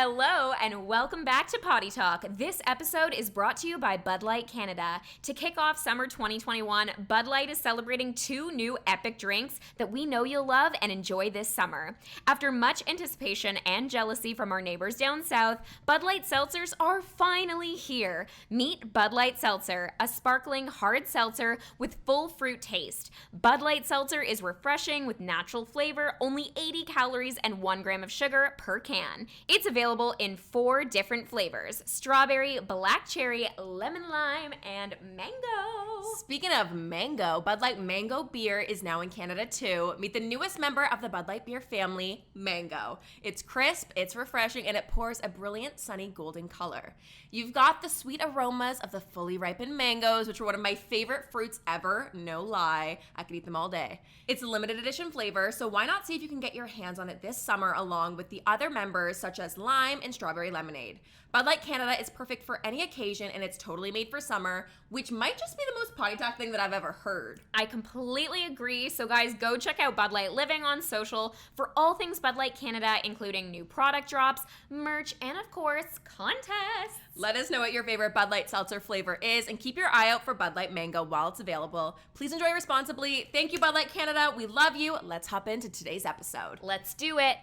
Hello and welcome back to Poddy Talk. This episode is brought to you by Bud Light Canada. To kick off summer 2021, Bud Light is celebrating 2 new epic drinks that we know you'll love and enjoy this summer. After much anticipation and jealousy from our neighbors down south, Bud Light seltzers are finally here. Meet Bud Light Seltzer, a sparkling hard seltzer with full fruit taste. Bud Light Seltzer is refreshing with natural flavor, only 80 calories and 1 gram of sugar per can. It's available in 4 different flavors: strawberry, black cherry, lemon lime, and mango. Speaking of mango, Bud Light Mango Beer is now in Canada too. Meet the newest member of the Bud Light Beer family, Mango. It's crisp, it's refreshing, and it pours a brilliant sunny golden color. You've got the sweet aromas of the fully ripened mangoes, which are one of my favorite fruits ever, no lie. I could eat them all day. It's a limited edition flavor, so why not see if you can get your hands on it this summer along with the other members such as lime and strawberry lemonade. Bud Light Canada is perfect for any occasion, and it's totally made for summer, which might just be the most potty talk thing that I've ever heard. I completely agree. So guys, go check out Bud Light Living on social for all things Bud Light Canada, including new product drops, merch, and of course, contests. Let us know what your favorite Bud Light seltzer flavor is, and keep your eye out for Bud Light Mango while it's available. Please enjoy responsibly. Thank you, Bud Light Canada. We love you. Let's hop into today's episode. Let's do it.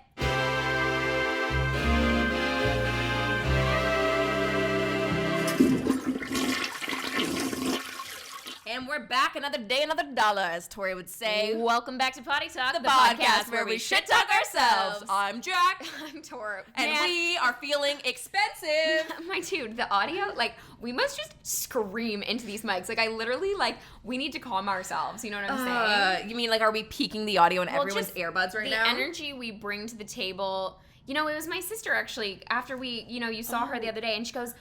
And we're back, another day, another dollar, as Tori would say. Welcome back to Poddy Talk, the podcast where we shit talk ourselves. I'm Jack. I'm Tor. And we are feeling expensive. My dude, the audio, like, we must just scream into these mics. Like, I literally, like, we need to calm ourselves. You know what I'm saying? You mean, like, are we peaking the audio in everyone's earbuds right now? The energy we bring to the table. You know, it was my sister, actually, after we, you saw her the other day, and she goes,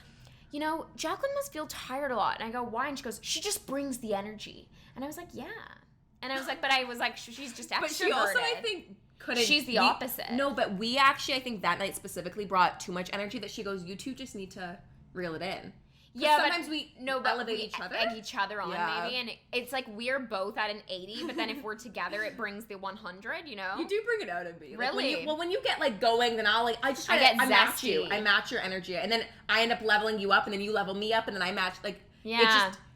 Jacqueline must feel tired a lot. And I go, why? And she goes, she just brings the energy. And I was like, yeah. And I was like, she's just extroverted. But she also, I think, couldn't. She's the opposite. No, but we actually, I think that night specifically brought too much energy that she goes, you two just need to reel it in. Yeah, sometimes we elevate each other. Egg each other on, maybe. And it's like we're both at an 80, but then if we're together, it brings the 100, You do bring it out of me. Really? Like when you get, like, going, then I match you. I match your energy. And then I end up leveling you up, and then you level me up, and then I match, like,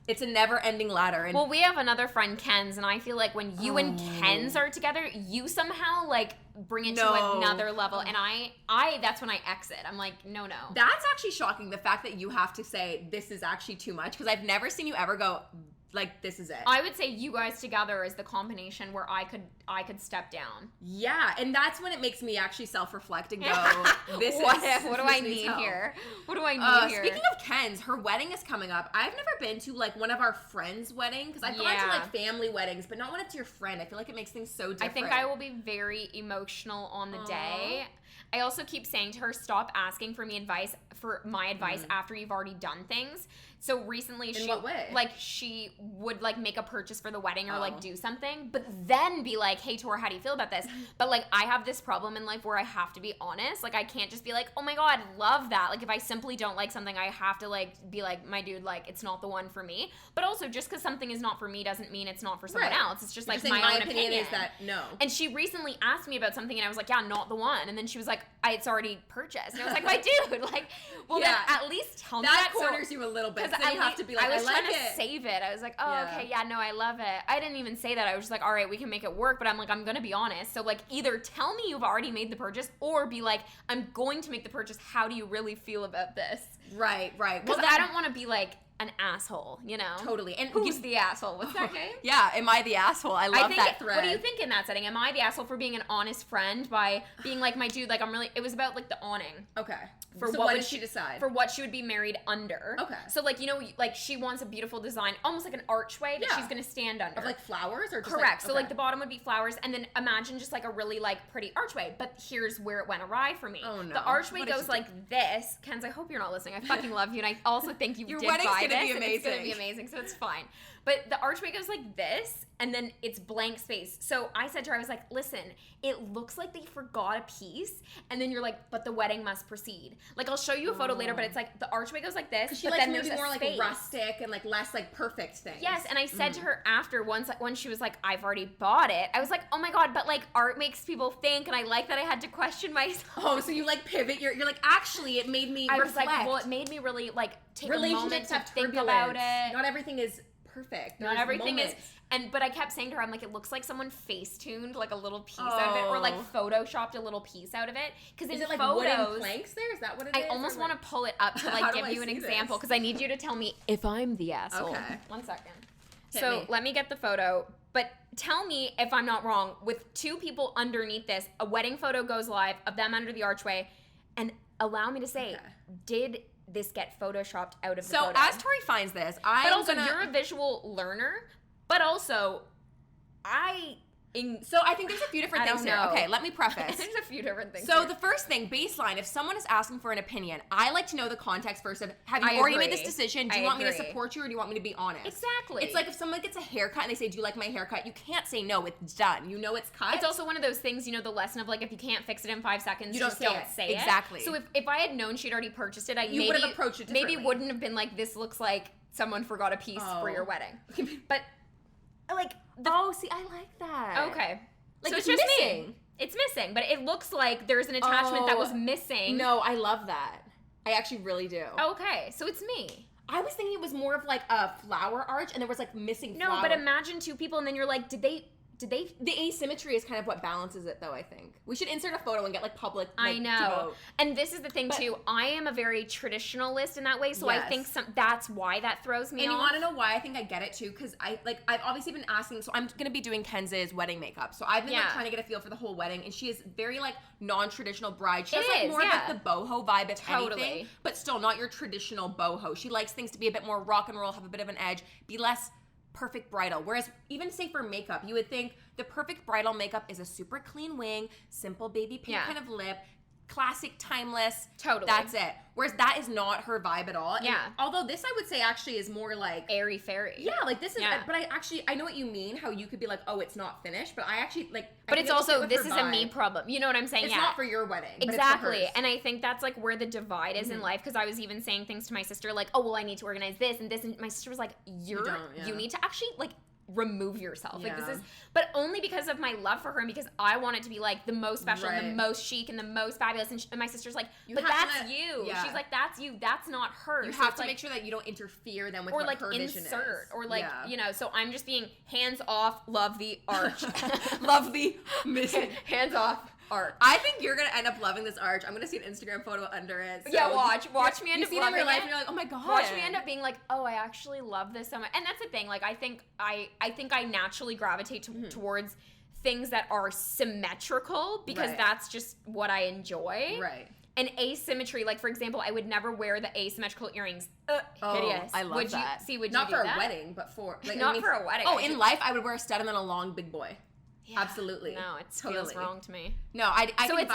it's a never-ending ladder. And well, we have another friend, Ken's, and I feel like when you and Ken's are together, you somehow, like, bring it to another level. And I that's when I exit. I'm like, no. That's actually shocking, the fact that you have to say, this is actually too much, because I've never seen you ever go, like, this is it. I would say you guys together is the combination where I could step down. Yeah, and that's when it makes me actually self-reflect and go, what do I need here? What do I need here? Speaking of Ken's, her wedding is coming up. I've never been to, like, one of our friends' wedding, because I've gone to, like, family weddings, but not when it's your friend. I feel like it makes things so different. I think I will be very emotional on the day. I also keep saying to her, stop asking for my advice after you've already done things. So recently what way? Like, she would, like, make a purchase for the wedding or like do something, but then be like, hey Tor, how do you feel about this? But, like, I have this problem in life where I have to be honest. Like, I can't just be like, oh my god, love that. Like, if I simply don't like something, I have to, like, be like, my dude, like, it's not the one for me. But also, just because something is not for me doesn't mean it's not for someone else. It's just, like, my own opinion is that no. And she recently asked me about something, and I was like, yeah, not the one. And then she was like, it's already purchased. And I was like, my dude, like, well, then at least tell me that. That corners you a little bit. So you have to be like, I was trying to save it. I was like, okay, no, I love it. I didn't even say that. I was just like, all right, we can make it work. But I'm like, I'm going to be honest. So, like, either tell me you've already made the purchase, or be like, I'm going to make the purchase. How do you really feel about this? Right. Because I don't want to be like an asshole, Totally. And who's the asshole? What's that name? Yeah, am I the asshole? I love that thread. What do you think in that setting? Am I the asshole for being an honest friend by being like, my dude, like, it was about, like, the awning. Okay. For so what did she decide? For what she would be married under. Okay. So, like, like, she wants a beautiful design, almost like an archway that she's going to stand under. Of, like, flowers? Or just correct. So, like, the bottom would be flowers, and then imagine just, like, a really, like, pretty archway. But here's where it went awry for me. Oh, no. The archway goes like this. Ken's, I hope you're not listening. I fucking love you, and I also think you Your did wedding's buy like gonna this, be and it's gonna be amazing. amazing, so it's fine. But the archway goes like this, and then it's blank space. So I said to her, I was like, listen, it looks like they forgot a piece, and then you're like, but the wedding must proceed. Like, I'll show you a photo later, but it's like the archway goes like this, She but likes then there's maybe a more space. like rustic and like less like perfect things. Yes, and I said to her after, when she was like, I've already bought it, I was like, oh my god, but like art makes people think, and I like that I had to question myself. Oh, so you like pivot, you're like, actually it made me I reflect. was like, well, it made me really like take a moment Relationships to have think turbulence. about it. Not everything is perfect. Not There's everything moments. is, but I kept saying to her, I'm like, it looks like someone face-tuned like a little piece out of it, or like photoshopped a little piece out of it. Because in Is it like photos, wooden planks there? Is that what it is? I almost want to pull it up to How like do give I you an see example, this? because I need you to tell me if I'm the asshole. Okay. 1 second. Hit So me. let me get the photo, but tell me if I'm not wrong. With 2 people underneath this, a wedding photo goes live of them under the archway, and allow me to say, did this get photoshopped out of the So photo? as Tori finds this, But also, you're a visual learner, but also, So I think there's a few different I things don't here. know. Okay, let me preface. There's a few different things. So here. the first thing, baseline, if someone is asking for an opinion, I like to know the context first of, have you I already made agree. this decision? Do you I want me to agree. support you, or do you want me to be honest? Exactly. It's like if someone gets a haircut and they say, do you like my haircut? You can't say no, it's done. You know it's cut. It's also one of those things, the lesson of like, if you can't fix it in 5 seconds, You just don't don't say say it. it. Exactly. So if I had known she'd already purchased it, You would have approached it maybe differently. wouldn't have been like, this looks like someone forgot a piece for your wedding. But like, see, I like that. okay. Like, so it's just missing. me. It's missing, but it looks like there's an attachment that was missing. No, I love that. I actually really do. Okay, so it's me. I was thinking it was more of like a flower arch, and there was like missing No, flower. but imagine 2 people, and then you're like, did they? The asymmetry is kind of what balances it, though, I think. We should insert a photo and get like public. I like, to know. vote. And this is the thing, too. I am a very traditionalist in that way, so I Yes. think that's why that throws me And off. you want to know why I think I get it too? Because I've obviously been asking. So I'm gonna be doing Kenz's wedding makeup. So I've been like Yeah. trying to get a feel for the whole wedding, and she is very like non-traditional bride. She It has like is, more yeah. of like the boho vibe, if Totally. anything, but still not your traditional boho. She likes things to be a bit more rock and roll, have a bit of an edge, be less perfect bridal. Whereas even say for makeup, you would think the perfect bridal makeup is a super clean wing, simple baby pink Yeah. kind of lip, classic, timeless. Totally. That's it. Whereas that is not her vibe at all. And Yeah. although this I would say actually is more like airy fairy. yeah, like this is, Yeah. but I know what you mean, how you could be like, oh, it's not finished, but I actually like. But it's sit also, with this her is a vibe. me problem. You know what I'm saying? It's yeah. not for your wedding. But it's for Exactly. hers. And I think that's like where the divide is in life, because I was even saying things to my sister like, oh, well, I need to organize this and this. And my sister was like, you need to actually like remove yourself. Like this Yeah. is, but only because of my love for her and because I want it to be like the most special and the Right. most chic and the most fabulous. And my sister's like, You but have to that's let- you. yeah. She's like, that's you. That's not her. You So have it's to like, make sure that you don't interfere then with or what like her vision insert is. or like Yeah. so I'm just being hands off, love the arch. Love the missing. Hands off arch. I think you're gonna end up loving this arch. I'm gonna see an Instagram photo under it. So Yeah, watch me end You up see it in loving your life, it. and you're like, oh my god. Watch me end up being like, oh, I actually love this so much. And that's the thing. Like, I think I naturally gravitate towards things that are symmetrical because Right. that's just what I enjoy. Right. And asymmetry, like for example, I would never wear the asymmetrical earrings. Hideous. I love would that. Would not you for do a that? wedding, but for like Not for a wedding. Oh, I in just- life, I would wear a stud and then a long big boy. Yeah. Absolutely. No, it Totally. feels wrong to me. No, I So think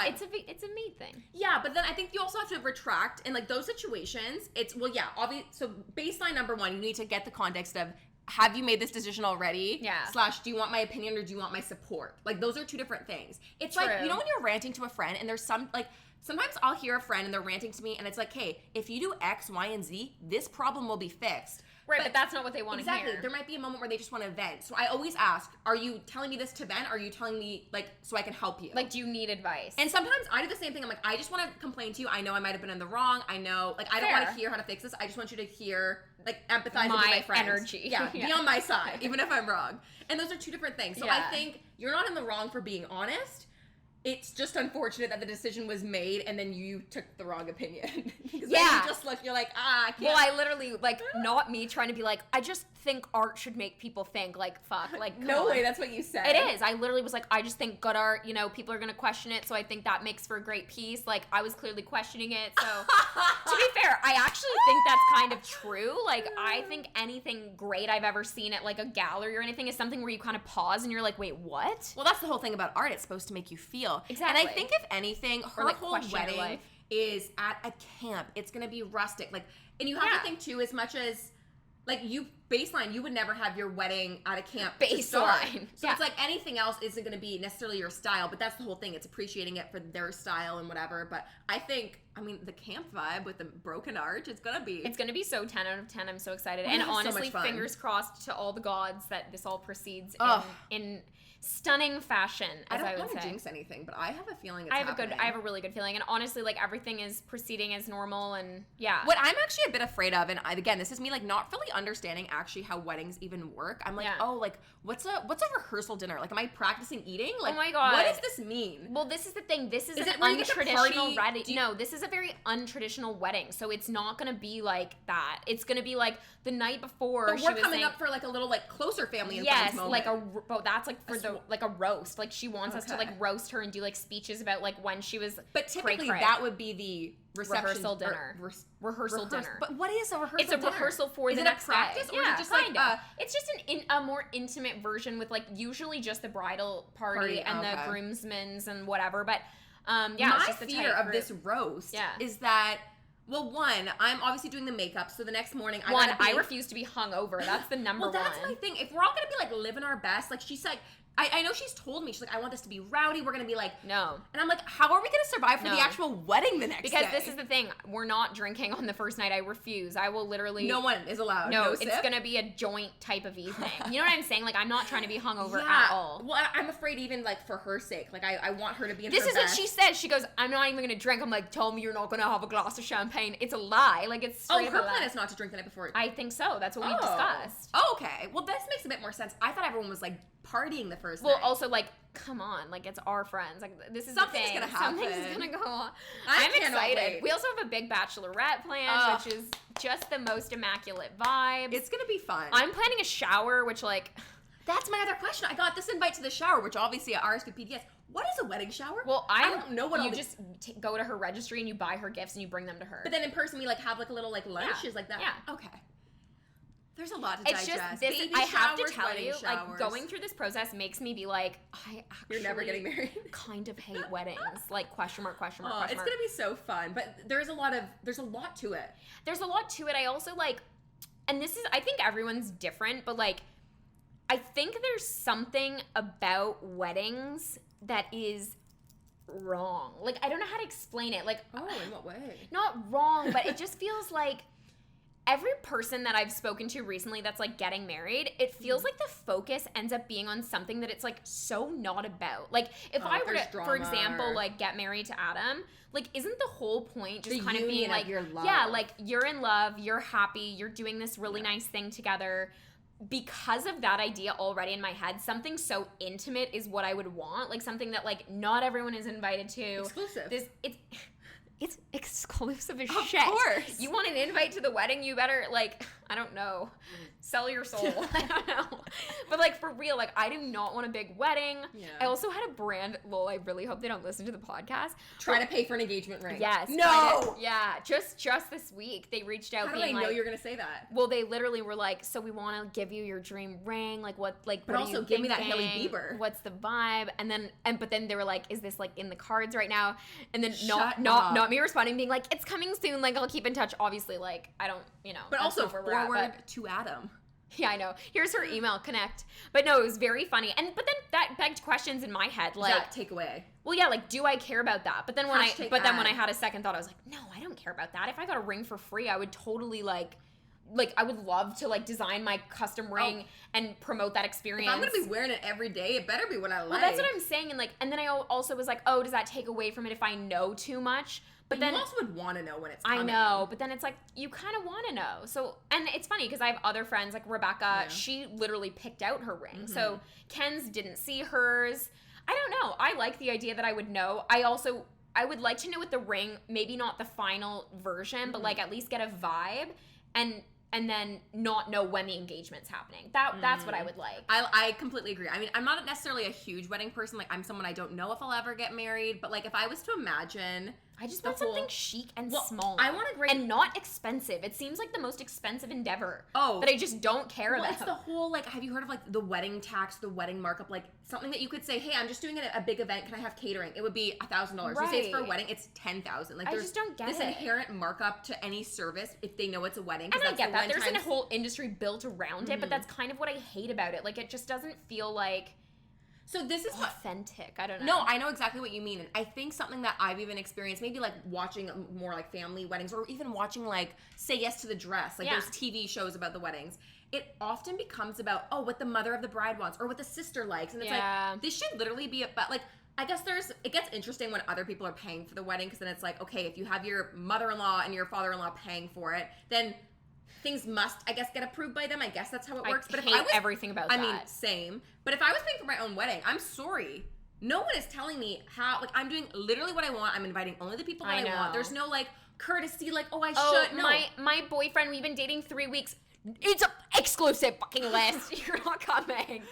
it's a me thing. yeah, but then I think you also have to retract in like those situations. It's obvious. So baseline number one, you need to get the context of, have you made this decision already? Yeah. / do you want my opinion or do you want my support? Like those are two different things. It's like, True. you know when you're ranting to a friend and there's some like, sometimes I'll hear a friend and they're ranting to me and it's like, hey, if you do X, Y, and Z, this problem will be fixed. Right, but that's not what they want to Exactly. hear. There might be a moment where they just want to vent. So I always ask, are you telling me this to vent? Or are you telling me like so I can help you? Like, do you need advice? And sometimes I do the same thing. I'm like, I just want to complain to you. I know I might have been in the wrong. I know, like, I don't want to Fair. hear how to fix this. I just want you to hear, like, empathize with My my friends. energy. Yeah, be Yeah. on my side, even if I'm wrong. And those are two different things. So Yeah. I think you're not in the wrong for being honest. It's just unfortunate that the decision was made and then you took the wrong opinion. Because then Yeah. you just look, you're like, I can't. Well, I literally, like, not me trying to be like, I just think art should make people think. Like, fuck. Like, come no on. way, that's what you said. It is. I literally was like, I just think good art, people are going to question it, so I think that makes for a great piece. Like, I was clearly questioning it, so to be fair, I actually think that's kind of true. Like, I think anything great I've ever seen at, like, a gallery or anything is something where you kind of pause and you're like, wait, what? Well, that's the whole thing about art. It's supposed to make you feel. Exactly. And I think if anything, her like, whole question your wedding life. is at a camp. It's going to be rustic. Like, and you have Yeah. to think too, as much as like you would never have your wedding at a camp Baseline. So it's like anything else isn't going to be necessarily your style, but that's the whole thing. It's appreciating it for their style and whatever. But I think, the camp vibe with the broken arch, it's going to be so 10 out of 10. I'm so excited. Oh, and so honestly, much fun. fingers crossed to all the gods that this all proceeds in stunning fashion, as I would say. I don't want to jinx anything, but I have a feeling it's I happening. have a really good feeling, and honestly, like, everything is proceeding as normal, and yeah. What I'm actually a bit afraid of, and again, this is me like not really understanding actually how weddings even work. I'm like, what's a rehearsal dinner? Like, am I practicing eating? Like, oh my god, what does this mean? Well, this is the thing. This is an it where you get to untraditional party? wedding. No, this is a very untraditional wedding, so it's not gonna be like that. It's gonna be like the night before. But we're coming up for like a little like closer family and friends moment. Like that's like for like a roast. Like she wants us to like roast her and do like speeches about like when she was. But typically that would be the rehearsal dinner. Rehearsal dinner. But what is a rehearsal dinner? It's a rehearsal for the next practice, day. or is it just like it's just a more intimate version with like usually just the bridal party and the groomsmen's and whatever. But my it's just the fear of this roast is that. Well, one, I'm obviously doing the makeup, so the next morning I refuse to be hungover. That's the number one. Well, that's my thing. If we're all gonna be like living our best, like she's like, I know she's told me, she's like, I want this to be rowdy. We're gonna be like, no. And I'm like, how are we gonna survive for the actual wedding the next day? Because this is the thing, we're not drinking on the first night. I refuse. I will literally. No one is allowed. No, it's sip? Gonna be a joint type of evening. You know what I'm saying? Like, I'm not trying to be hungover at all. Well, I'm afraid even like for her sake. Like, I want her to be in this her is best. What she said. She goes, I'm not even gonna drink. I'm like, tell me you're not gonna have a glass of champagne. It's a lie. Like, it's straight her plan is not to drink the night before. I think so. That's what we discussed. Oh, okay. Well, this makes a bit more sense. I thought everyone was like partying the first night. Well, also like, come on, like it's our friends. Like this is something's the thing. Gonna happen. Something's gonna go on. I'm excited. Wait. We also have a big bachelorette planned, which is just the most immaculate vibes. It's gonna be fun. I'm planning a shower, which like. That's my other question. I got this invite to the shower, which obviously at RSVPDS. What is a wedding shower? Well, I don't know what you just go to her registry and you buy her gifts and you bring them to her. But then in person, we like have like a little like lunch. Yeah. Is like that. Yeah. Okay. There's a lot to digest. It's just this. Baby I have showers, to tell you, showers. like going through this process makes me be like, I actually you're never getting married. Kind of hate weddings. Like question mark. It's gonna be so fun, but there's a lot to it. There's a lot to it. I also like, and this is I think everyone's different, but like, I think there's something about weddings that is wrong. Like I don't know how to explain it. Like in what way? Not wrong, but it just feels like. Every person that I've spoken to recently that's like getting married, it feels like the focus ends up being on something that it's like so not about. Like if I were to, for example, like get married to Adam, like isn't the whole point just kind of being like, yeah, like you're in love, you're happy, you're doing this really nice thing together. Because of that idea already in my head, something so intimate is what I would want. Like something that like not everyone is invited to. Exclusive. It's exclusive as shit. Of course. You want an invite to the wedding, you better, like, I don't know, sell your soul. I don't know. But, like, for real, like, I do not want a big wedding. Yeah. I also had a brand, lol, I really hope they don't listen to the podcast. Try to pay for an engagement ring. Yes. No! Just this week, they reached out How did I know you're going to say that? Well, they literally were like, so we want to give you your dream ring. Like, what but what also are you give thinking? me that Hailey Bieber. What's the vibe? But then they were like, is this, like, in the cards right now? And then not me responding, being like, it's coming soon, like I'll keep in touch. Obviously, like I don't, but also forward to Adam. Yeah, I know. Here's her email, connect. But no, it was very funny. But then that begged questions in my head, like that takeaway. Well, yeah, like do I care about that? But then when I had a second thought, I was like, no, I don't care about that. If I got a ring for free, I would totally like I would love to like design my custom ring and promote that experience. If I'm gonna be wearing it every day, it better be what I like. Well, that's what I'm saying. And then I also was like, oh, does that take away from it if I know too much? But then you also would want to know when it's coming. I know, but then it's like, you kind of want to know. So, and it's funny because I have other friends, like Rebecca, she literally picked out her ring. Mm-hmm. So Ken's didn't see hers. I don't know. I like the idea that I would know. I would like to know with the ring, maybe not the final version, but like at least get a vibe and then not know when the engagement's happening. That's what I would like. I completely agree. I mean, I'm not necessarily a huge wedding person. Like, I'm someone I don't know if I'll ever get married. But, like, if I was to imagine I just want something chic and small. I want a great... And not expensive. It seems like the most expensive endeavor. Oh. That I just don't care about. It's the whole, like, have you heard of, like, the wedding tax, the wedding markup? Like, something that you could say, hey, I'm just doing a big event. Can I have catering? It would be $1,000. Right. You say it's for a wedding, it's $10,000. Like, I just don't get this it. inherent markup to any service if they know it's a wedding. And I get that. There's a whole industry built around it, but that's kind of what I hate about it. Like, it just doesn't feel like... So this is authentic. I don't know. No, I know exactly what you mean. And I think something that I've even experienced, maybe like watching more like family weddings or even watching like Say Yes to the Dress, like those TV shows about the weddings. It often becomes about, what the mother of the bride wants or what the sister likes. And it's like, this should literally be about like, I guess it gets interesting when other people are paying for the wedding because then it's like, okay, if you have your mother-in-law and your father-in-law paying for it, then things must, I guess, get approved by them. I guess that's how it works. But hate if I was, everything about that. I mean, same. But if I was paying for my own wedding, I'm sorry. No one is telling me how, like, I'm doing literally what I want. I'm inviting only the people that I want. There's no, like, courtesy, like, I should. No. My boyfriend, we've been dating 3 weeks. It's an exclusive fucking list. You're not coming.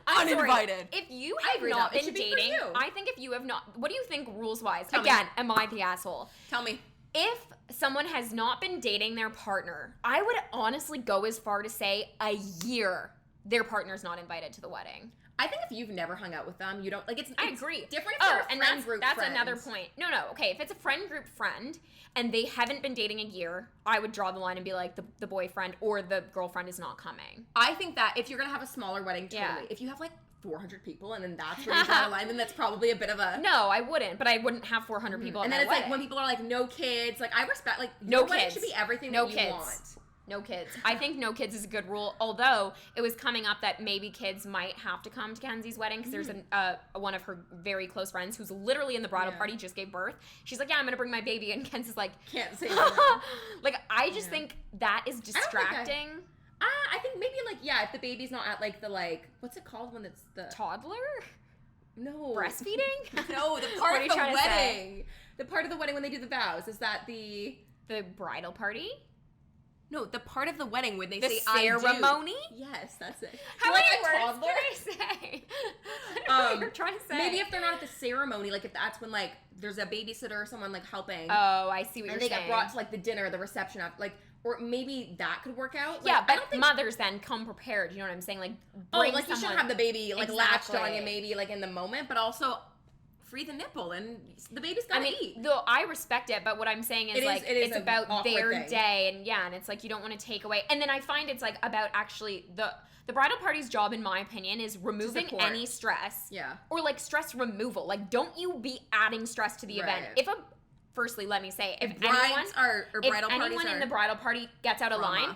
I'm uninvited. Sorry. If you have not been dating, I think if you have not, what do you think rules-wise? Again, am I the asshole? Tell me. If someone has not been dating their partner, I would honestly go as far to say a year their partner's not invited to the wedding. I think if you've never hung out with them, you don't, like, it's I agree. Different if you're a friend group that's friends. Another point. No, okay, if it's a friend group friend and they haven't been dating a year, I would draw the line and be like, the boyfriend or the girlfriend is not coming. I think that if you're going to have a smaller wedding, totally. If you have, like, 400 people and then that's where you draw the line, then that's probably a bit of a... No, I wouldn't, but I wouldn't have 400 people and at then my it's wedding. like when people are like, no kids, like, I respect, like, no your kids. wedding should be everything that you want. No kids. I think no kids is a good rule, although it was coming up that maybe kids might have to come to Kenzie's wedding because there's one of her very close friends who's literally in the bridal party, just gave birth. She's like, I'm going to bring my baby, and Kenzie's like... Can't say no. Like, I just think that is distracting. I think maybe, like, if the baby's not at, like, the, like... What's it called when it's the... Toddler? No. Breastfeeding? No, the part of the wedding. The part of the wedding when they do the vows. Is that the... The bridal party? No, the part of the wedding when they the say ceremony? I do. Yes, that's it. How many words did I say? I don't know what you're trying to say. Maybe if they're not at the ceremony, like if that's when like there's a babysitter or someone like helping. Oh, I see what you're saying. And they get brought to like the dinner, the reception, like, or maybe that could work out. Like, yeah, but mothers then come prepared. You know what I'm saying? Like, bring like you shouldn't have the baby like latched on you maybe like in the moment, but also free the nipple and the baby's gotta eat. Though I respect it, but what I'm saying is it's about their day and it's like you don't want to take away. And then I find it's like about actually the bridal party's job, in my opinion, is removing any stress. Yeah. Or like stress removal. Like, don't you be adding stress to the event. Firstly, let me say, if anyone in the bridal party gets out of line,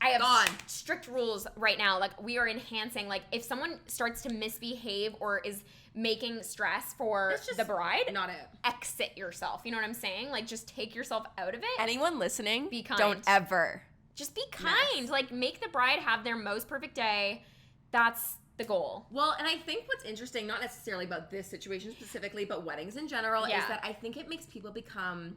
I have strict rules right now. Like, we are enhancing. Like, if someone starts to misbehave or is making stress for the bride, not it. Exit yourself. You know what I'm saying? Like, just take yourself out of it. Anyone listening, be kind. Don't ever. Just be kind. Like, make the bride have their most perfect day. That's the goal. Well, and I think what's interesting, not necessarily about this situation specifically, but weddings in general, is that I think it makes people become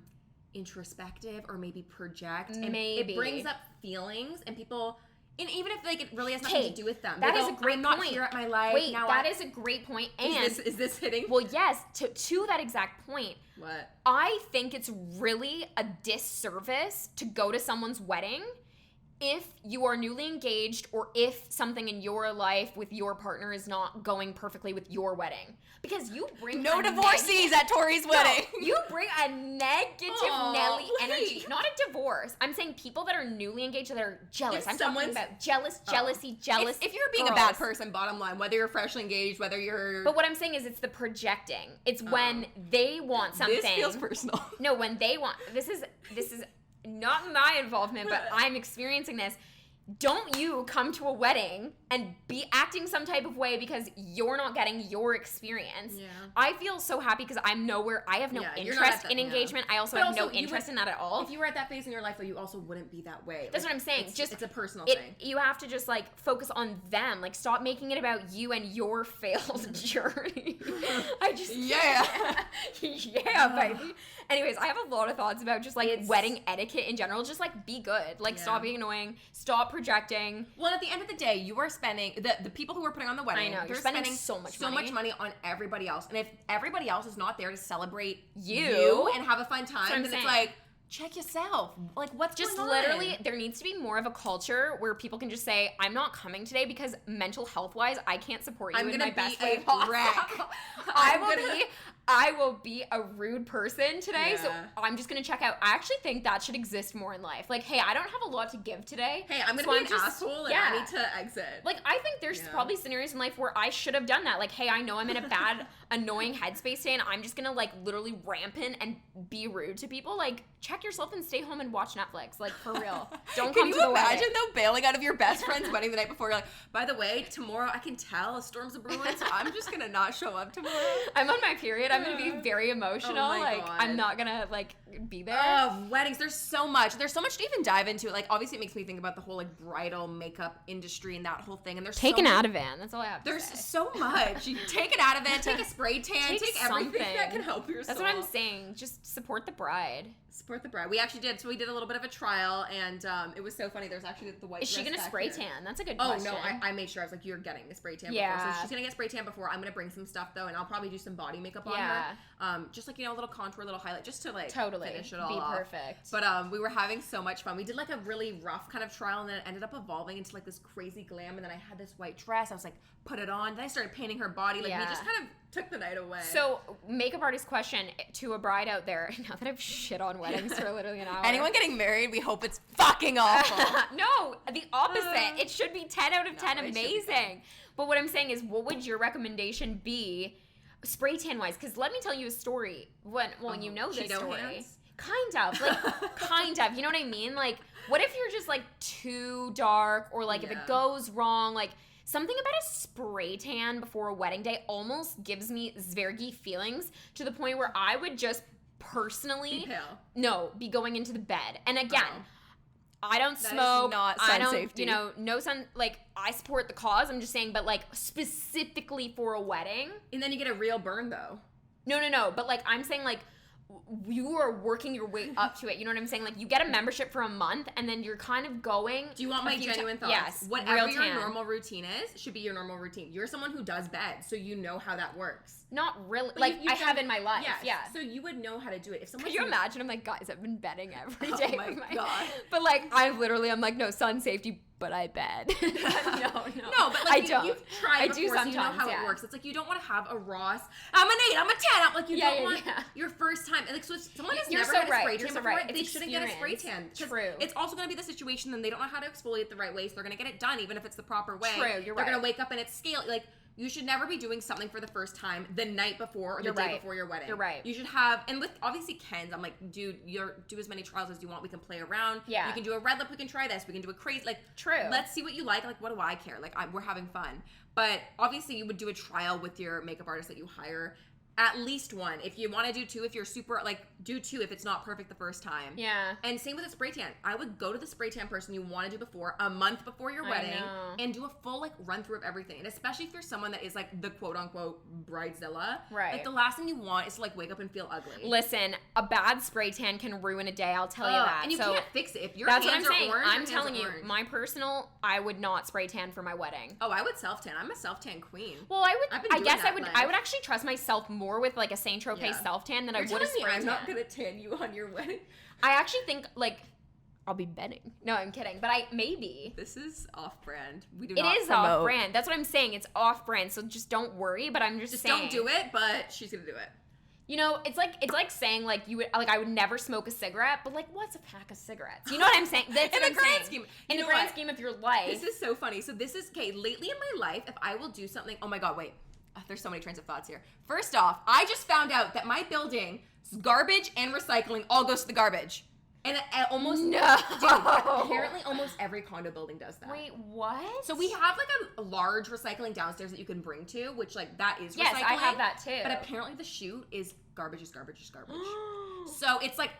introspective or maybe project. And it brings up feelings and people... And even if like it really has nothing to do with them. That is a great I'm point. Not here at my life. Wait, that is a great point. And is this hitting? Well, yes, to that exact point. What? I think it's really a disservice to go to someone's wedding if you are newly engaged or if something in your life with your partner is not going perfectly with your wedding. Because you bring no divorcees at Tori's wedding. No, you bring a negative Nelly energy. Not a divorce. I'm saying people that are newly engaged that are jealous. I'm talking about jealous. If you're being a bad person, bottom line, whether you're freshly engaged, whether you're... But what I'm saying is it's the projecting. It's when they want something. This feels personal. No, when they want... This is not my involvement, but I'm experiencing this. Don't you come to a wedding and be acting some type of way because you're not getting your experience. Yeah. I feel so happy because I have no interest in engagement. I also have no interest in that at all. If you were at that phase in your life, though, you also wouldn't be that way. That's what I'm saying. It's a personal thing. You have to just like focus on them. Like stop making it about you and your failed journey. Yeah, baby. Anyways, I have a lot of thoughts about just like wedding etiquette in general. Just like be good. Like stop being annoying. Stop projecting. Well, at the end of the day, you are spending, the people who are putting on the wedding, I know, they're you're spending so much money on everybody else. And if everybody else is not there to celebrate you and have a fun time, then it's like, check yourself. Like, what's just going on? literally, there needs to be more of a culture where people can just say, I'm not coming today because mental health wise, I can't support you in my best way possible. I will be a rude person today, so I'm just gonna check out. I actually think that should exist more in life. Like, hey, I don't have a lot to give today. Hey, I'm gonna be an asshole and I need to exit. Like, I think there's probably scenarios in life where I should have done that. Like, hey, I know I'm in a bad, annoying headspace today, and I'm just gonna like literally rampant and be rude to people. Like, check yourself and stay home and watch Netflix. Like, for real. Don't come to the wedding. Can you imagine though bailing out of your best friend's wedding the night before? You're like, by the way, tomorrow I can tell a storm's a brewing, so I'm just gonna not show up tomorrow. I'm on my period. I'm gonna be very emotional. Oh like, God. I'm not gonna like be there. Oh, weddings. There's so much to even dive into. Like, obviously it makes me think about the whole like bridal makeup industry and that whole thing. And there's take an Ativan. That's all I have to There's say. so much. You take an Ativan, take a spray tan, take everything that can help your soul. That's what I'm saying. Just support the bride. Support the bride. We actually did. So we did a little bit of a trial, and it was so funny. There's actually the white. Is she gonna spray tan? That's a good question. question. Oh no, I made sure. I was like, you're getting a spray tan. Yeah. Before. So she's gonna get spray tan before. I'm gonna bring some stuff though, and I'll probably do some body makeup on her. Just like, a little contour, a little highlight, just to like finish it all off. Perfect. But we were having so much fun. We did like a really rough kind of trial, and then it ended up evolving into like this crazy glam. And then I had this white dress. I was like, put it on. Then I started painting her body. Like we just kind of took the night away. So, makeup artist question to a bride out there. Now that I've shit on weddings for literally an hour. Anyone getting married, we hope it's fucking awful. No, the opposite. It should be 10 out of 10 amazing. But what I'm saying is, what would your recommendation be spray tan wise? Because let me tell you a story. You know this story. Hands? Kind of. Like, kind of. You know what I mean? Like, what if you're just like too dark, or like if it goes wrong, like something about a spray tan before a wedding day almost gives me zvergy feelings, to the point where I would just personally be going into the bed. And again, I don't smoke. Not sun safety. No sun. Like, I support the cause. I'm just saying, but like specifically for a wedding. And then you get a real burn though. No. But like, I'm saying like, you are working your way up to it. You know what I'm saying? Like, you get a membership for a month, and then you're kind of going. Do you want my genuine thoughts? Yes. Whatever your normal routine is, should be your normal routine. You're someone who does bed, so you know how that works. Not really. Like, I have in my life. Yes. Yeah. So you would know how to do it. If someone. Can you imagine? I'm like, guys, I've been bedding every day. Oh my God. But like, I'm like, no, sun safety, but I bed. No, but like, you've tried before, so you know how it works. It's like, you don't want to have a Ross, I'm an 8, I'm a 10. I'm like, you don't want your first time. And like, so if someone has never had a spray tan before, they shouldn't get a spray tan. True. It's also going to be the situation, then they don't know how to exfoliate the right way, so they're going to get it done, even if it's the proper way. True, you're right. They're going to wake up and it's scale. Like, you should never be doing something for the first time the night before or the day before your wedding. You're right. You should have, and with obviously Ken's, I'm like, dude, do as many trials as you want. We can play around. Yeah. You can do a red lip. We can try this. We can do a crazy, like, true. Let's see what you like. Like, what do I care? Like, we're having fun. But obviously, you would do a trial with your makeup artist that you hire. At least one. If you want to do 2, if you're super, like, do 2 if it's not perfect the first time. Yeah. And same with a spray tan. I would go to the spray tan person you want to do before, a month before your wedding, and do a full, like, run through of everything. And especially if you're someone that is, like, the quote-unquote bridezilla. Right. Like, the last thing you want is to, like, wake up and feel ugly. Listen, a bad spray tan can ruin a day, I'll tell you that. And you can't fix it. If your that's hands what I'm saying. orange, I'm telling you, my personal, I would not spray tan for my wedding. Oh, I would self-tan. I'm a self-tan queen. Well, I guess I would actually trust myself more with, like, a Saint Tropez self-tan than I would a spray tan. I'm not gonna tan you on your wedding. I actually think, like, I'll be bedding. No, I'm kidding. But maybe. This is off-brand. We do not promote. It is off-brand. That's what I'm saying. It's off-brand. So just don't worry. But I'm just saying. Don't do it. But she's gonna do it. You know, it's like saying like you would I would never smoke a cigarette, but like what's a pack of cigarettes? You know what I'm saying? That's in the grand scheme. In the grand scheme of your life. This is so funny. So this is lately in my life, if I will do something. Oh my God, wait. There's so many trains of thoughts here. First off, I just found out that my building, garbage and recycling, all goes to the garbage. And almost apparently almost every condo building does that. Wait, what? So we have like a large recycling downstairs that you can bring to, which like that is recycling. Yes, I have that too. But apparently the chute is garbage is garbage is garbage. So it's like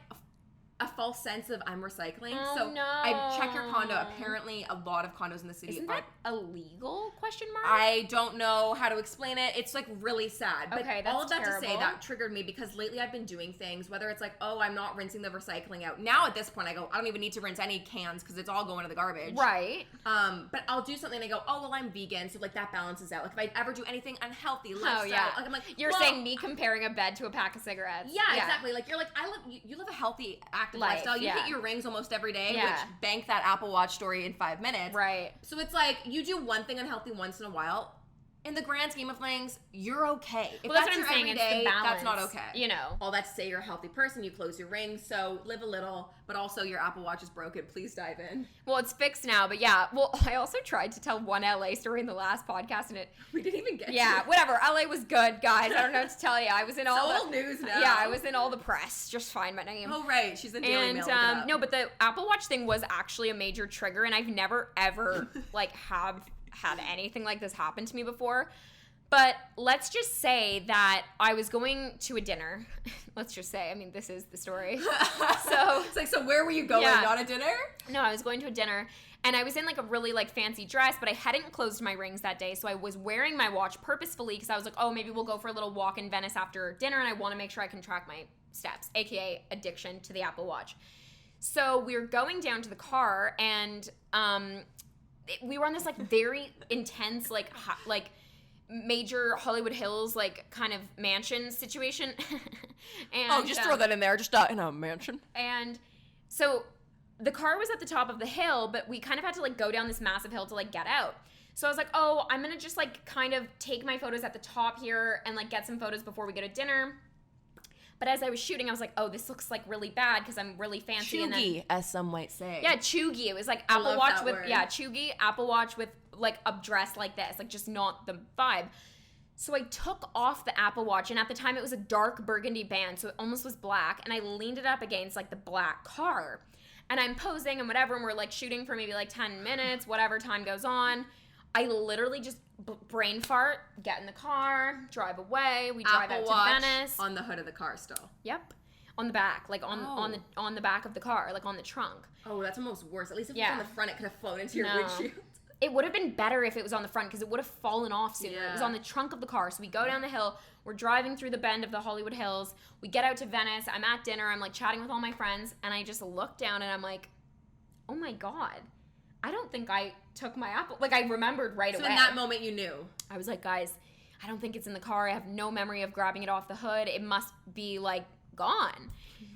a false sense of I'm recycling. Oh, so no. I check your condo. Apparently, a lot of condos in the city Isn't that illegal? Question mark. I don't know how to explain it. It's like really sad. But Okay, that's all of that terrible. to say, that triggered me because lately I've been doing things, whether it's like, oh, I'm not rinsing the recycling out. Now at this point, I go, I don't even need to rinse any cans because it's all going to the garbage. Right. But I'll do something and I go, oh, well, I'm vegan, so like that balances out. Like if I ever do anything unhealthy, lifestyle, like I'm like, you're saying me comparing a bed to a pack of cigarettes. Yeah, exactly. Like you're like, you live a healthy, active lifestyle. You hit your rings almost every day, which bank that Apple Watch story in 5 minutes. Right. So it's like you do one thing unhealthy once in a while. In the grand scheme of things, you're okay. If that's what your I'm saying. everyday, it's the balance, that's not okay. You know. All that to say you're a healthy person, you close your rings, so live a little, but also your Apple Watch is broken. Please dive in. Well, it's fixed now, but yeah. Well, I also tried to tell one LA story in the last podcast, and we didn't even get to whatever. LA was good, guys. I don't know what to tell you. I was in all the news now. Yeah, I was in all the press. Just find my name. Oh, right. She's in Daily Mail. No, but the Apple Watch thing was actually a major trigger, and I've never, ever, have had anything like this happen to me before. But let's just say that I was going to a dinner. Let's just say, I mean, this is the story. So it's like, so where were you going? Yeah. Not a dinner? No, I was going to a dinner, and I was in like a really like fancy dress, but I hadn't closed my rings that day, so I was wearing my watch purposefully because I was like, oh, maybe we'll go for a little walk in Venice after dinner, and I want to make sure I can track my steps, aka addiction to the Apple Watch. So we were going down to the car, and we were on this like very intense like major Hollywood Hills like kind of mansion situation. And just throw that in there, just in a mansion. And so the car was at the top of the hill, but we kind of had to like go down this massive hill to like get out. So I was like, oh, I'm gonna just like kind of take my photos at the top here and like get some photos before we go to dinner. But as I was shooting, I was like, oh, this looks like really bad because I'm really fancy. Chuggy, and then, as some might say. Yeah, chuggy. It was like Apple Watch with, chuggy, Apple Watch with like a dress like this, like just not the vibe. So I took off the Apple Watch, and at the time it was a dark burgundy band, so it almost was black, and I leaned it up against like the black car. And I'm posing and whatever, and we're like shooting for maybe like 10 minutes, whatever time goes on. I literally just brain fart, get in the car, drive away. We drive Apple out to Watch Venice. On the hood of the car still. Yep. On the back, like on the back of the car, like on the trunk. Oh, that's almost worse. At least if it was on the front, it could have flown into your windshield. It would have been better if it was on the front because it would have fallen off sooner. Yeah. It was on the trunk of the car. So we go down the hill. We're driving through the bend of the Hollywood Hills. We get out to Venice. I'm at dinner. I'm like chatting with all my friends. And I just look down and I'm like, oh my God. I don't think I took my Apple. Like I remembered right away. So in that moment you knew. I was like, guys, I don't think it's in the car. I have no memory of grabbing it off the hood. It must be like gone.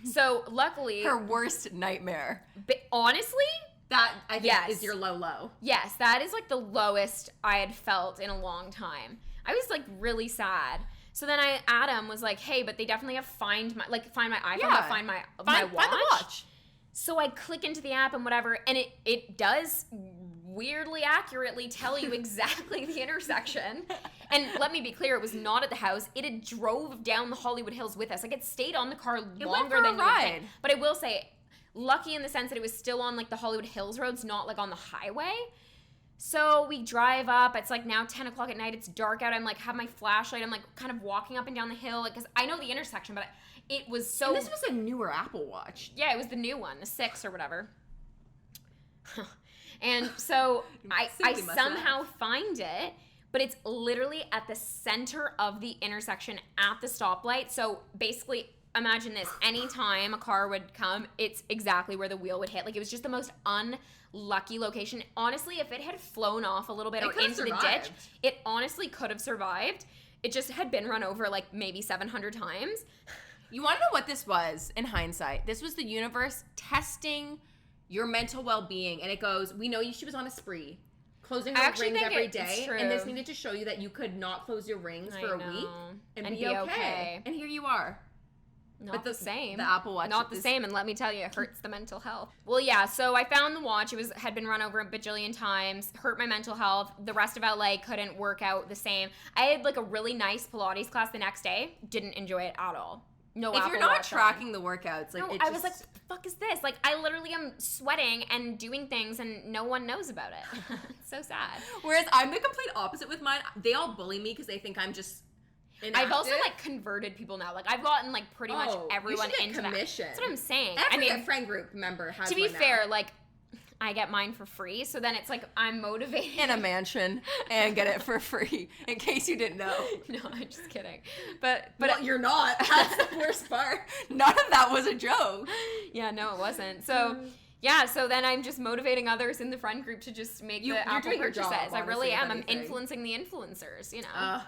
So luckily. Her worst nightmare. But honestly. That, I think, is your low. Yes, that is like the lowest I had felt in a long time. I was like really sad. So then Adam was like, hey, but they definitely have find my iPhone, but find my watch. Find the watch. So I click into the app and whatever, and it does weirdly accurately tell you exactly the intersection. And let me be clear, it was not at the house. It had drove down the Hollywood Hills with us. Like it stayed on the car longer than you would think. But I will say, lucky in the sense that it was still on like the Hollywood Hills roads, not like on the highway. So we drive up. It's like now 10 o'clock at night. It's dark out. I'm like have my flashlight. I'm like kind of walking up and down the hill because I know the intersection, but it was so. And this was a newer Apple Watch. Yeah, it was the new one, the 6 or whatever. And so I somehow find it, but it's literally at the center of the intersection at the stoplight. So basically, imagine this. Anytime a car would come, it's exactly where the wheel would hit. Like, it was just the most unlucky location. Honestly, if it had flown off a little bit or into the ditch, it honestly could have survived. It just had been run over, like, maybe 700 times. You want to know what this was, in hindsight? This was the universe testing your mental well-being. And it goes, we know she was on a spree. Closing her rings every day. And this needed to show you that you could not close your rings for a week and be okay. And here you are. Not the same. The Apple Watch. Not the same, and let me tell you, it hurts the mental health. Well, yeah, so I found the watch. It had been run over a bajillion times, hurt my mental health. The rest of LA couldn't work out the same. I had like a really nice Pilates class the next day. Didn't enjoy it at all. No Apple Watch. If you're not tracking the workouts, like I was like, what the fuck is this? Like, I literally am sweating and doing things, and no one knows about it. It's so sad. Whereas I'm the complete opposite with mine. They all bully me because they think I'm just I've also like converted people now. Like I've gotten like pretty much everyone into commission. That's what I'm saying. Every friend group member has to be fair, like I get mine for free, so then it's like I'm motivated. In a mansion and get it for free, in case you didn't know. No, I'm just kidding. But well, you're not. That's the worst part. None of that was a joke. Yeah, no, it wasn't. So yeah, so then I'm just motivating others in the friend group to just make the Apple purchases. I really am. I'm influencing the influencers, you know.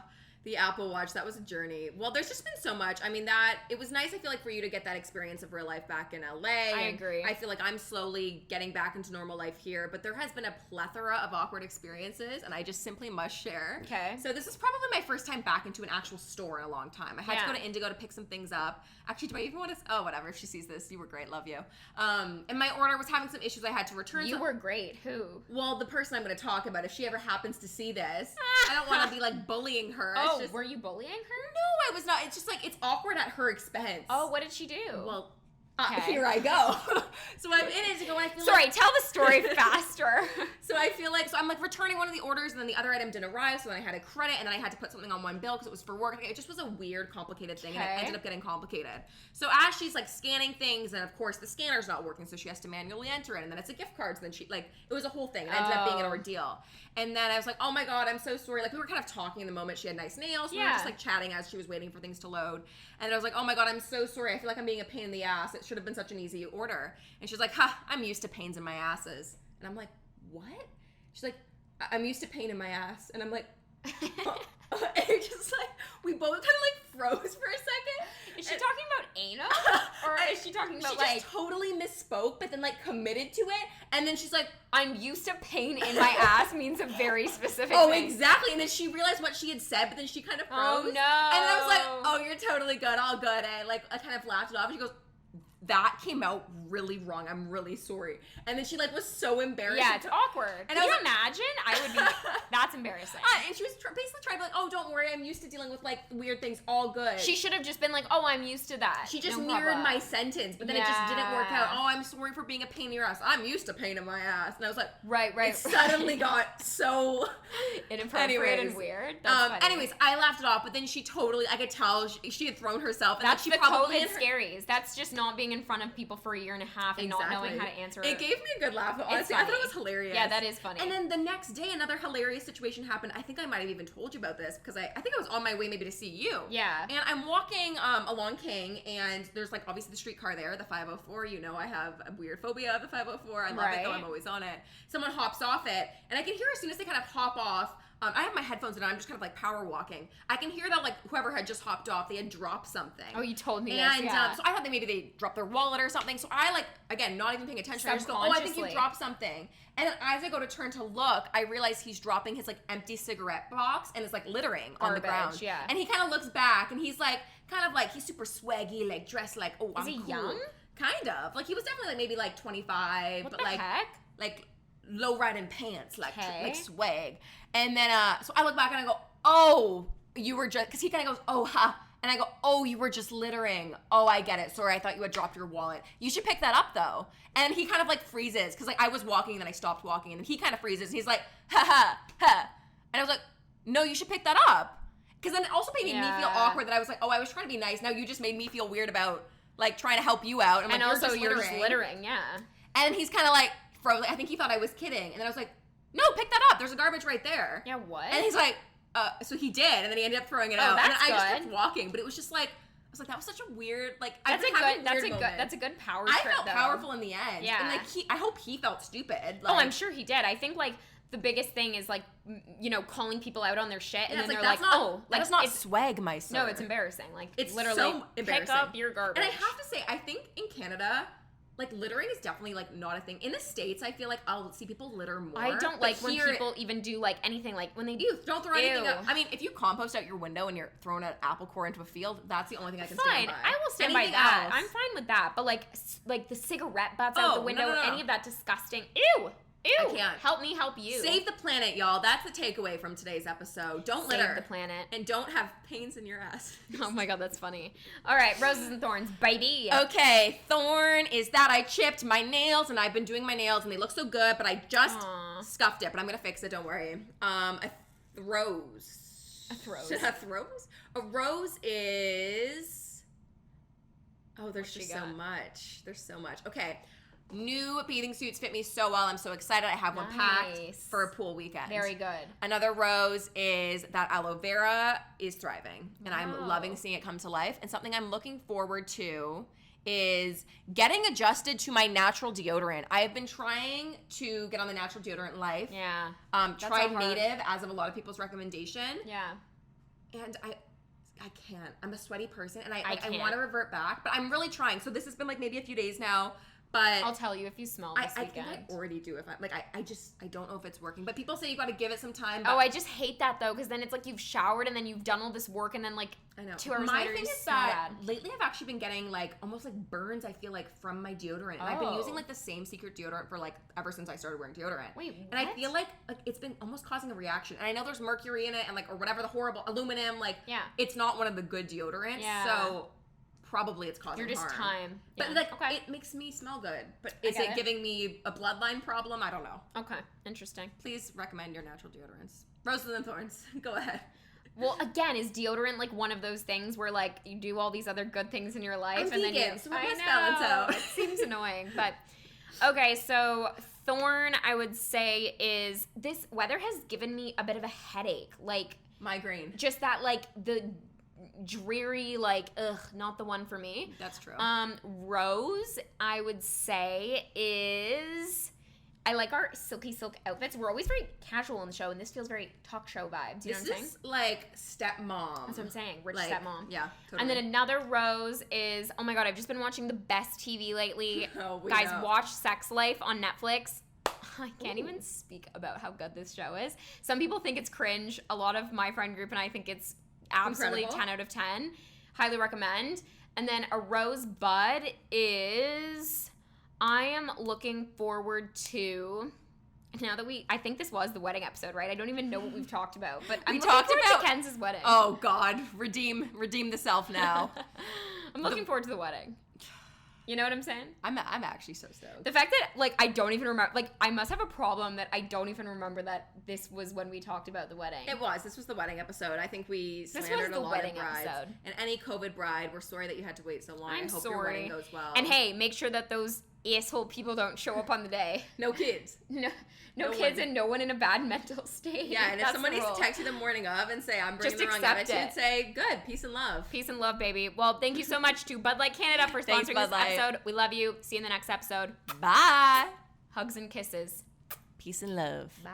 The Apple Watch, that was a journey. Well, there's just been so much. I mean, it was nice, I feel like, for you to get that experience of real life back in LA. I agree. I feel like I'm slowly getting back into normal life here, but there has been a plethora of awkward experiences, and I just simply must share. Okay. So this is probably my first time back into an actual store in a long time. I had to go to Indigo to pick some things up. Actually, do I even want to? Oh, whatever. If she sees this, you were great. Love you. And my order was having some issues. I had to return. You were great. Who? Well, the person I'm going to talk about. If she ever happens to see this, I don't want to be like bullying her. Oh, were you bullying her? No, I was not. It's just like it's awkward at her expense. Oh, what did she do? Well, here I go. So I'm in Indigo, and I feel Sorry, tell the story faster. So I feel like, I'm like returning one of the orders, and then the other item didn't arrive, so then I had to credit, and then I had to put something on one bill because it was for work. It just was a weird, complicated thing, and it ended up getting complicated. So as she's like scanning things, and of course the scanner's not working, so she has to manually enter it, and then it's a gift card, so then she, like, it was a whole thing. It ended up being an ordeal. And then I was like, oh my God, I'm so sorry. Like, we were kind of talking in the moment. She had nice nails. So we were just like chatting as she was waiting for things to load. And I was like, oh my God, I'm so sorry. I feel like I'm being a pain in the ass. It should have been such an easy order. And she's like, I'm used to pains in my asses. And I'm like, what? She's like, I'm used to pain in my ass. And I'm like, and it's just like, we both kind of like froze for a second. Is she talking about anal? Or is she talking about she just totally misspoke, but then like committed to it. And then she's like, I'm used to pain in my ass means a very specific thing. Oh, exactly. And then she realized what she had said, but then she kind of froze. Oh, no. And then I was like, oh, you're totally good. All good. And like, I kind of laughed it off. And she goes, that came out really wrong. I'm really sorry. And then she like was so embarrassed. Yeah, it's awkward. And Can you imagine? I would be, that's embarrassing. And she was basically trying to be like, oh, don't worry. I'm used to dealing with like weird things. All good. She should have just been like, oh, I'm used to that. She just mirrored my sentence, but then it just didn't work out. Oh, I'm sorry for being a pain in your ass. I'm used to pain in my ass. And I was like, right. It suddenly got so inappropriate and weird. Anyways, I laughed it off, but then she totally, I could tell she had thrown herself. And that's she the probably COVID scaries. That's just not being in front of people for a year and a half and not knowing how to answer it. It gave me a good laugh. Honestly, I thought it was hilarious. Yeah, that is funny. And then the next day, another hilarious situation happened. I think I might have even told you about this because I think I was on my way maybe to see you. Yeah. And I'm walking along King, and there's like obviously the streetcar there, the 504. You know, I have a weird phobia of the 504. I love it though. I'm always on it. Someone hops off it, and I can hear as soon as they kind of hop off. I have my headphones in and I'm just kind of like power walking. I can hear that like whoever had just hopped off, they had dropped something. Oh, you told me and, this, yeah. So I thought maybe they dropped their wallet or something. So I like, again, not even paying attention. I just go, oh, I think you dropped something. And then as I go to turn to look, I realize he's dropping his like empty cigarette box and it's like littering on the ground. Yeah. And he kind of looks back and he's like, kind of like, he's super swaggy, like dressed like, oh, I'm cool. Is he young? Kind of. Like he was definitely like maybe like 25. What but the like, heck? Like low riding pants, like swag. And then so I look back and I go, oh, you were just, because he kind of goes, oh, ha. And I go, oh, you were just littering. Oh, I get it. Sorry, I thought you had dropped your wallet. You should pick that up though. And he kind of like freezes because like I was walking and then I stopped walking and then he kind of freezes. And he's like, ha ha ha. And I was like, no, you should pick that up. Because then it also made me feel awkward that I was like, oh, I was trying to be nice. Now you just made me feel weird about like trying to help you out. And like, also you're just littering, yeah. And he's kind of like, I think he thought I was kidding. And then I was like, no, pick that up. There's a garbage right there. Yeah, what? And he's like, so he did. And then he ended up throwing it out. And then I just kept walking. But it was just like, I was like, that was such a weird, like, that's a good power trip, I felt powerful in the end. Yeah. And like, I hope he felt stupid. Like, oh, I'm sure he did. I think like the biggest thing is like, you know, calling people out on their shit. And then they're like, oh, like, that's not swag, my son. No, it's embarrassing. Like, it's literally so embarrassing. Pick up your garbage. And I have to say, I think in Canada, like, littering is definitely, like, not a thing. In the States, I feel like I'll see people litter more. I don't like when people even do, like, anything. Like, when they do, don't throw anything out. I mean, if you compost out your window and you're throwing an apple core into a field, that's the only thing I can stand by. I will stand by that. I'm fine with that. But, like the cigarette butts out the window, any of that disgusting. Ew! I can't. Help me help you. Save the planet, y'all. That's the takeaway from today's episode. Don't litter. Save the planet. And don't have pains in your ass. Oh my God, that's funny. All right, roses and thorns, baby. Okay, thorn is that I chipped my nails, and I've been doing my nails, and they look so good, but I just scuffed it, but I'm going to fix it, don't worry. A throws. A throws? A throws? A rose is... Oh, there's just so got? much. There's so much. Okay. New bathing suits fit me so well. I'm so excited. I have one packed for a pool weekend. Very good. Another rose is that aloe vera is thriving. And I'm loving seeing it come to life. And something I'm looking forward to is getting adjusted to my natural deodorant. I have been trying to get on the natural deodorant life. Yeah. Tried Native as of a lot of people's recommendation. Yeah. And I can't. I'm a sweaty person, and I can't. want to revert back, but I'm really trying. So this has been like maybe a few days now, but I'll tell you if you smell this I weekend. think I already do. If I don't know if it's working, but people say you got to give it some time. Oh, I just hate that though, because then it's like you've showered and then you've done all this work and then like I know. 2 hours My later thing you is smell that bad. lately I've actually been getting like almost like burns. I feel like from my deodorant, and I've been using Oh. like the same secret deodorant for like ever since I started wearing deodorant. Wait, and I what? feel like it's been almost causing a reaction. And I know there's mercury in it and like or whatever the horrible aluminum. Like it's not one of the good deodorants. Yeah. So probably it's causing You're just harm. time. But Yeah. like Okay. it makes me smell good. But is it giving me a bloodline problem? I don't know. Okay, interesting. Please recommend your natural deodorants. Roses and thorns. Go ahead. Well, again, is deodorant like one of those things where like you do all these other good things in your life I'm and then vegan, you so it must balance out. It seems annoying, but okay, so thorn I would say is this weather has given me a bit of a headache. Like Migraine. just that like the dreary like not the one for me. That's true. Rose I would say is I like our silky silk outfits. We're always very casual on the show, and this feels very talk show vibes. You know what I'm saying? This is like stepmom. That's what I'm saying. Rich like, stepmom. Yeah, totally. And then another rose is, oh my god, I've just been watching the best TV lately. Oh, we Guys, know. watch Sex Life on Netflix. I can't even speak about how good this show is. Some people think it's cringe. A lot of my friend group and I think it's absolutely Incredible. 10 out of 10. Highly recommend. And then a rose bud is... I am looking forward to... Now that I think this was the wedding episode, right? I don't even know what we've talked about, but I'm looking talked forward about- to Ken's wedding. Oh God, redeem the self now. I'm looking forward to the wedding. You know what I'm saying? I'm actually so stoked. The fact that like I don't even remember, like I must have a problem that I don't even remember that this was when we talked about the wedding. This was the wedding episode. I think we was slandered the a lot wedding of brides. episode. And any COVID bride, we're sorry that you had to wait so long. I'm I hope sorry. your wedding goes well. And hey, make sure that those asshole people don't show up on the day. no kids. No kids and no one in a bad mental state. Yeah, and if That's someone the needs to rule. text you the morning of and say, I'm bringing Just the wrong accept attitude, it. say, good, peace and love. Peace and love, baby. Well, thank you so much to Bud Light Canada for Thanks, sponsoring Bud this Light. episode. We love you. See you in the next episode. Bye. Hugs and kisses. Peace and love. Bye.